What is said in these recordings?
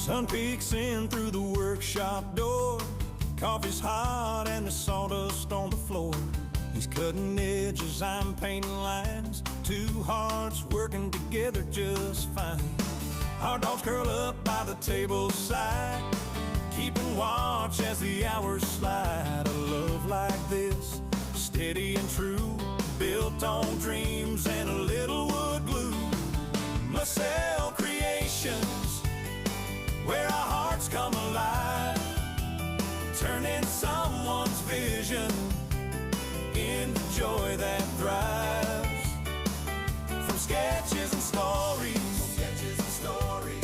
Sun peeks in through the workshop door. Coffee's hot and the sawdust on the floor. He's cutting edges, I'm painting lines. Two hearts working together just fine. Our dogs curl up by the table's side, keeping watch as the hours slide. A love like this, steady and true, built on dreams and a little wood glue. Massell Creations, where our hearts come alive, turning someone's vision into joy that thrives. From sketches and stories,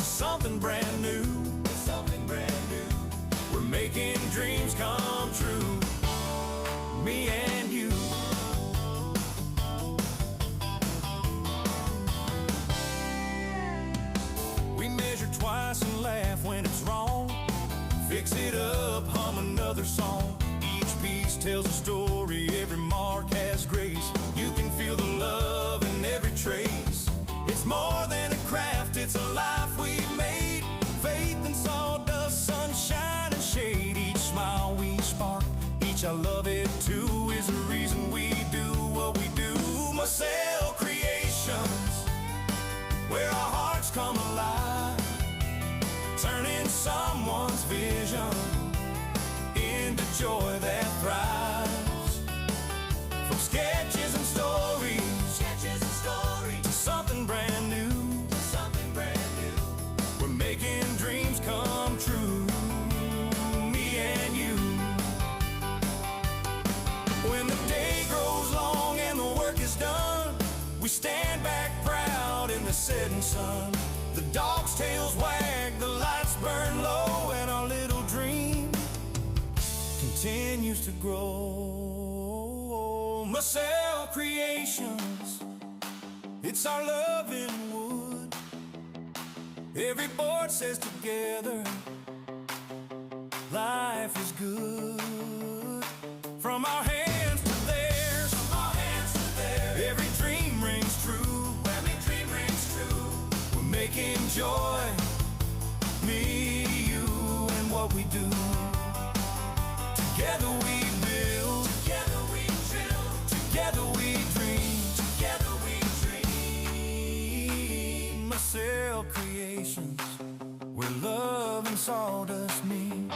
something brand new, we're making dreams come true, me and you. We measure twice and laugh when it's wrong, fix it up, hum another song. Each piece tells a story, every mark has grace. You can feel the love in every trace. It's more than a craft, it's a life we've made. Faith and sawdust, sunshine and shade. Each smile we spark, each I love it too, is the reason we do what we do. Massell Creations, where our hearts come alive, turning someone's vision into joy that thrives. From sketches and stories, to something brand new, we're making dreams come true, me and you. When the day grows long and the work is done, we stand back proud in the setting sun. The dogs' tails wag, the lights burn low, and our little dream continues to grow. Massell Creations, it's our love in wood. Every board says together, life is good. From our hands to theirs, every dream rings true. We're making joy, me, you, and what we do. Together we build, together we drill, together we dream, Massell Creations, where love and sawdust meet.